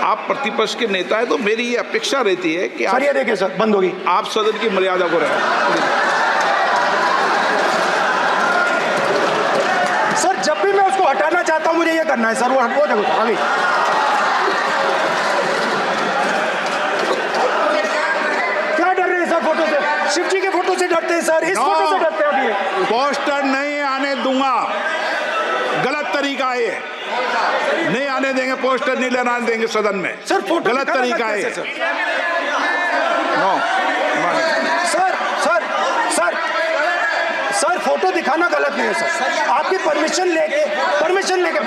आप प्रतिपक्ष के नेता है तो मेरी ये अपेक्षा रहती है कि सर ये देखिए सर, बंद होगी। आप सदन की मर्यादा को रखें। सर जब भी मैं उसको हटाना चाहता हूं मुझे ये करना है सर, वो देखो आगे। क्या डर रहे हैं सर फोटो से? शिव जी के फोटो से डरते हैं सर, इस फोटो से डरते हैं। अभी ये पोस्टर नहीं आने दूंगा, गलत तरीका है ये, नहीं आने देंगे, पोस्टर नहीं लेना देंगे सदन में। सर फोटो गलत तरीका है sir. No sir sir sir sir photo दिखाना गलत नहीं है सर, आपकी परमिशन लेके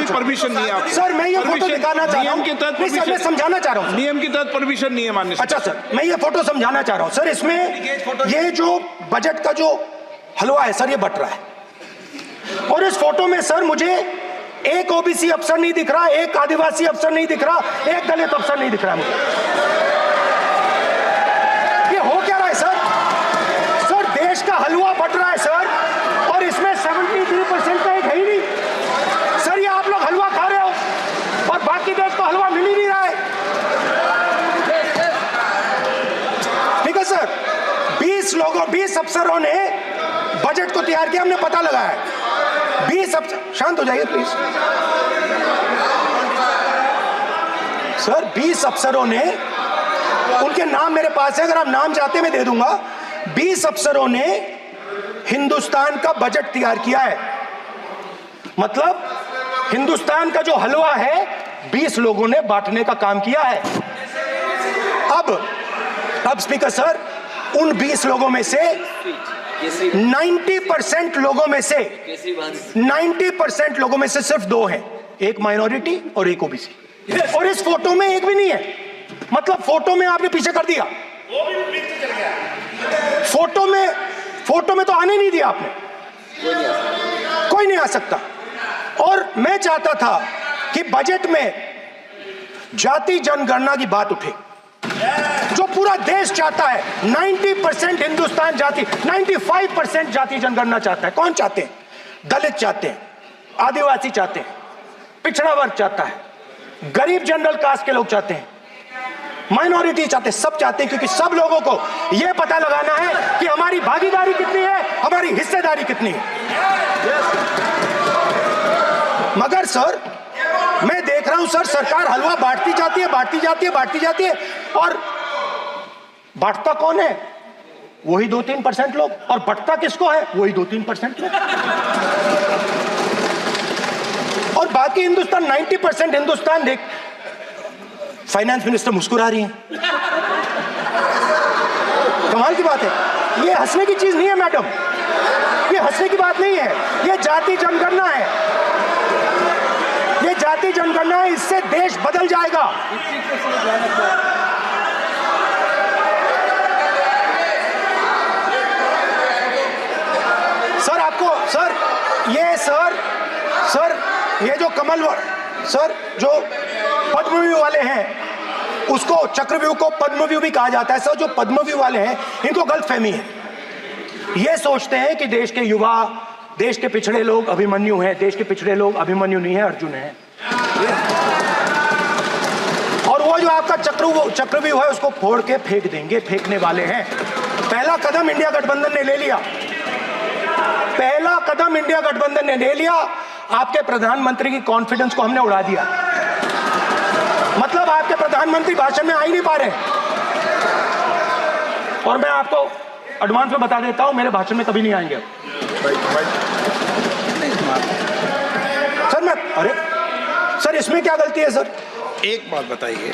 परमिशन नहीं है आपकी। सर मैं ये फोटो दिखाना चाह रहा हूँ, नियम के तहत मैं समझाना चाह रहा हूँ। नियम के तहत परमिशन नहीं है माननीय। अच्छा सर मैं ये फोटो समझाना चाह रहा हूँ सर, इसमें ये जो बजट का जो हलवा है सर ये बट रहा है, और इस फोटो में सर मुझे एक ओबीसी अफसर नहीं दिख रहा, एक आदिवासी अफसर नहीं दिख रहा, एक दलित अफसर नहीं दिख रहा मुझे। ये हो क्या रहा है सर? सर देश का हलवा बट रहा है सर, और इसमें 73% का एक है ही नहीं सर। ये आप लोग हलवा खा रहे हो और बाकी देश को हलवा मिल ही नहीं रहा है। ठीक है सर, 20 अफसरों ने बजट को तैयार किया, हमने पता लगाया है। 20 अफसर, शांत हो जाइए प्लीज सर। 20 अफसरों ने, उनके नाम मेरे पास है, अगर आप नाम चाहते मैं दे दूंगा। 20 अफसरों ने हिंदुस्तान का बजट तैयार किया है, मतलब हिंदुस्तान का जो हलवा है 20 लोगों ने बांटने का काम किया है। अब स्पीकर सर, उन 20 लोगों में से 90% लोगों में से 90% लोगों में से सिर्फ 2 हैं, एक माइनॉरिटी और एक ओबीसी, और इस फोटो में एक भी नहीं है। मतलब फोटो में आपने पीछे कर दिया, फोटो में तो आने नहीं दिया आपने, कोई नहीं आ सकता। और मैं चाहता था कि बजट में जाति जनगणना की बात उठे, जो पूरा देश चाहता है। 90% हिंदुस्तान जाति, 95% जाति जनगणना चाहता है। कौन चाहते हैं? दलित चाहते हैं, आदिवासी चाहते हैं, पिछड़ा वर्ग चाहता है, गरीब जनरल कास्ट के लोग चाहते हैं, माइनॉरिटी चाहते हैं, सब चाहते हैं, क्योंकि सब लोगों को यह पता लगाना है कि हमारी भागीदारी कितनी है, हमारी हिस्सेदारी कितनी है। मगर सर मैं देख रहा हूं सर, सरकार हलवा बांटती जाती है, और बांटता कौन है? वही 2-3% लोग, और बंटता किसको है? वही 2-3% लोग, और बाकी हिंदुस्तान 90% हिंदुस्तान देख। फाइनेंस मिनिस्टर मुस्कुरा रही हैं, कमाल की बात है। ये हंसने की चीज नहीं है मैडम, ये हंसने की बात नहीं है, ये जाति जनगणना है, ये जाति जनगणना है, इससे देश बदल जाएगा। सर आपको सर ये जो कमल सर जो पद्मव्यूह वाले हैं, उसको चक्रव्यूह को पद्मव्यूह भी कहा जाता है सर। जो पद्मव्यूह वाले हैं इनको गलतफहमी है, ये सोचते हैं कि देश के युवा, देश के पिछड़े लोग अभिमन्यु हैं। देश के पिछड़े लोग अभिमन्यु नहीं है, अर्जुन है। और वो जो आपका चक्रव्यूह है उसको फोड़ के फेंक देंगे, फेंकने वाले हैं। पहला कदम इंडिया गठबंधन ने ले लिया, पहला कदम इंडिया गठबंधन ने ले लिया। आपके प्रधानमंत्री की कॉन्फिडेंस को हमने उड़ा दिया, मतलब आपके प्रधानमंत्री भाषण में आ ही नहीं पा रहे। और मैं आपको एडवांस में बता देता हूं, मेरे भाषण में कभी नहीं आएंगे सर। अरे सर इसमें क्या गलती है सर? एक बात बताइए,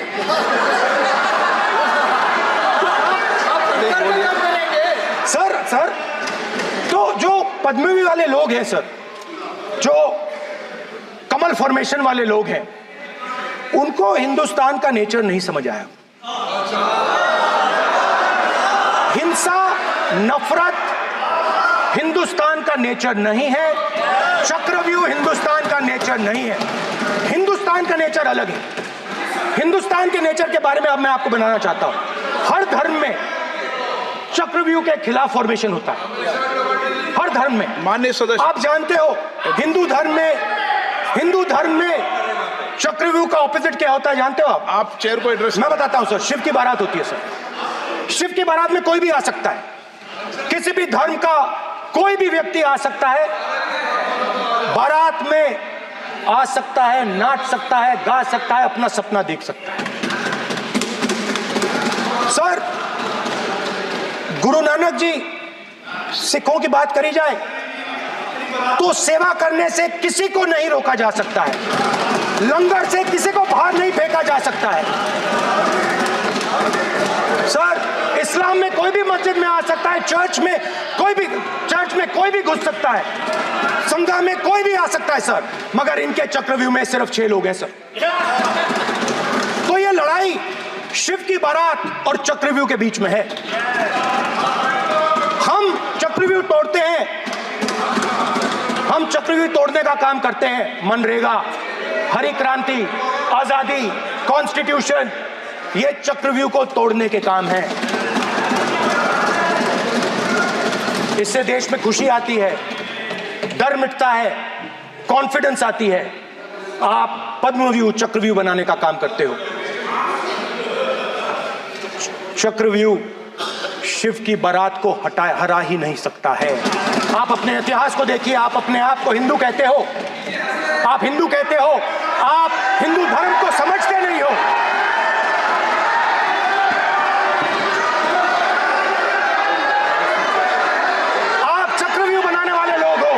सर तो जो पद्मव्यूह वाले लोग हैं सर, जो कमल फॉर्मेशन वाले लोग हैं, उनको हिंदुस्तान का नेचर नहीं समझ आया। हिंसा, नफरत हिंदुस्तान का नेचर नहीं है, चक्रव्यूह हिंदुस्तान का नेचर नहीं है। हिंदुस्तान का नेचर अलग है। हिंदुस्तान के नेचर के बारे में अब मैं आपको बनाना चाहता हूं। हर धर्म में चक्रव्यूह के खिलाफ फॉर्मेशन होता है, हर धर्म में। माननीय सदस्य, आप जानते हो हिंदू धर्म में चक्रव्यूह का ऑपोजिट क्या होता है जानते हो आप चेयर को एड्रेस। मैं बताता हूं सर। शिव की बारात होती है सर। शिव की बारात में कोई भी आ सकता है, किसी भी धर्म का कोई भी व्यक्ति आ सकता है, बारात में आ सकता है, नाच सकता है, गा सकता है, अपना सपना देख सकता है। सर, गुरु नानक जी, सिखों की बात करी जाए तो सेवा करने से किसी को नहीं रोका जा सकता है, लंगर से किसी को बाहर नहीं फेंका जा सकता है। सर, इस्लाम में कोई भी मस्जिद में आ सकता है, चर्च में कोई भी घुस सकता है, संगम में कोई भी आ सकता है सर, मगर इनके चक्रव्यूह में सिर्फ 6 लोग हैं सर। तो ये लड़ाई शिव की बारात और चक्रव्यूह के बीच में है। हम चक्रव्यूह तोड़ते हैं, हम चक्रव्यूह तोड़ने का काम करते हैं। मनरेगा, हरी क्रांति, आजादी, कॉन्स्टिट्यूशन, ये चक्रव्यूह को तोड़ने के काम है। इससे देश में खुशी आती है, डर मिटता है, कॉन्फिडेंस आती है। आप पद्मव्यूह चक्रव्यूह बनाने का काम करते हो। चक्रव्यूह शिव की बारात को हरा ही नहीं सकता है। आप अपने इतिहास को देखिए, आप अपने आप को हिंदू कहते हो, आप हिंदू कहते हो, आप हिंदू धर्म को समझते नहीं हो। आप चक्रव्यूह बनाने वाले लोग हो।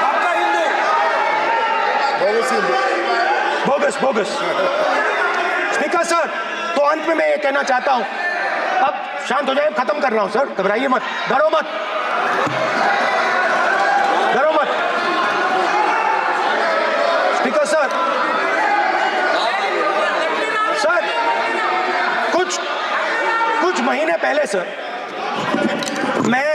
आपका Hindu bogus bogus. Speaker sir, तो अंत में मैं ये कहना चाहता हूं, अब शांत हो जाए, खत्म कर रहा हूं सर, घबराइए मत, डरो मत, डरो मत। स्पीकर सर, सर कुछ महीने पहले सर, मैं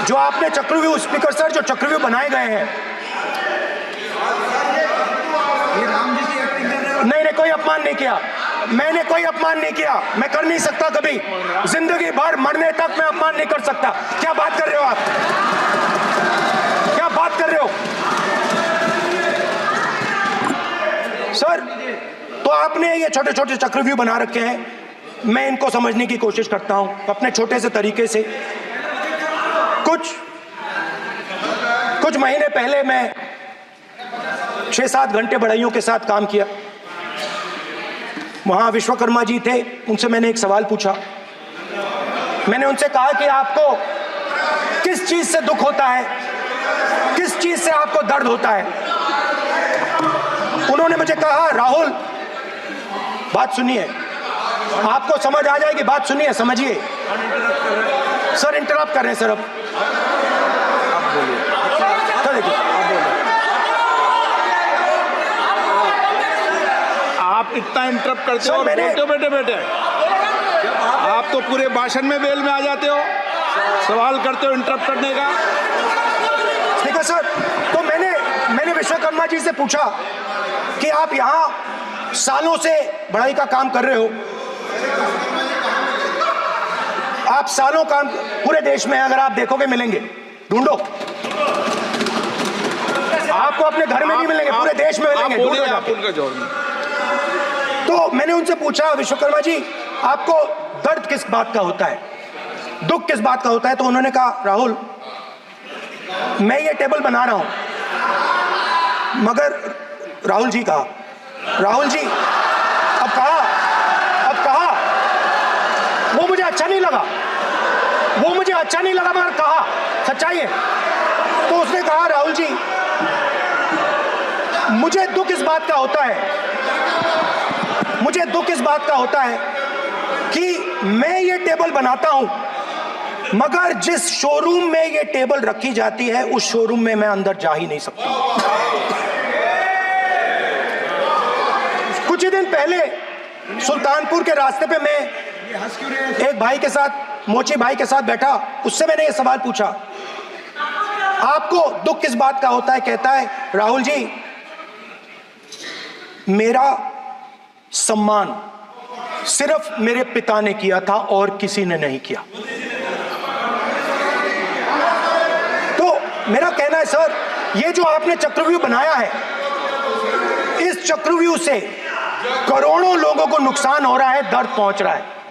जो आपने चक्रव्यूह, स्पीकर सर, जो चक्रव्यूह बनाए गए हैं, नहीं, कोई अपमान नहीं किया, मैंने कोई अपमान नहीं किया, मैं कर नहीं सकता कभी, जिंदगी भर मरने तक मैं अपमान नहीं कर सकता। क्या बात कर रहे हो आप, क्या बात कर रहे हो सर? तो आपने ये छोटे छोटे चक्रव्यूह बना रखे हैं, मैं इनको समझने की कोशिश करता हूं अपने छोटे से तरीके से। कुछ महीने पहले मैं 6-7 घंटे बढ़इयों के साथ काम किया। वहां विश्वकर्मा जी थे, उनसे मैंने एक सवाल पूछा। मैंने उनसे कहा कि आपको किस चीज से दुख होता है, किस चीज से आपको दर्द होता है? उन्होंने मुझे कहा, राहुल बात सुनिए, आपको समझ आ जाएगी, बात सुनिए, समझिए। सर इंटरप्ट कर रहे हैं सर, अब बोलिए, सर देखिए, आप इतना इंटरप्ट करते हो और बोलते हो बैठे बैठे। आप तो पूरे भाषण में बेल में आ जाते हो, सवाल करते हो इंटरप्ट करने का। स्पीकर सर, तो मैंने विश्वकर्मा जी से पूछा कि आप यहाँ सालों से बढ़ाई का काम कर रहे हो, आप सालों काम पूरे देश में, अगर आप देखोगे मिलेंगे, ढूंढो, आपको अपने घर में नहीं मिलेंगे, पूरे देश में मिलेंगे, ढूंढो आप उनका जोड़ में। तो मैंने उनसे पूछा, विश्वकर्मा जी आपको दर्द किस बात का होता है, दुख किस बात का होता है? तो उन्होंने कहा, राहुल मैं ये टेबल बना रहा हूं, मगर राहुल जी कहा, राहुल जी अब कहा वो मुझे अच्छा नहीं लगा, मगर कहा सच्चाई है। तो उसने कहा, राहुल जी मुझे दुख इस बात का होता है, कि मैं ये टेबल बनाता हूं, मगर जिस शोरूम में ये टेबल रखी जाती है उस शोरूम में मैं अंदर जा ही नहीं सकता। कुछ ही दिन पहले सुल्तानपुर के रास्ते पे मैं एक भाई के साथ, मोची भाई के साथ बैठा, उससे मैंने ये सवाल पूछा, आपको दुख किस बात का होता है? कहता है, राहुल जी मेरा सम्मान सिर्फ मेरे पिता ने किया था और किसी ने नहीं किया। तो मेरा कहना है सर, ये जो आपने चक्रव्यूह बनाया है, इस चक्रव्यूह से करोड़ों लोगों को नुकसान हो रहा है, दर्द पहुंच रहा है।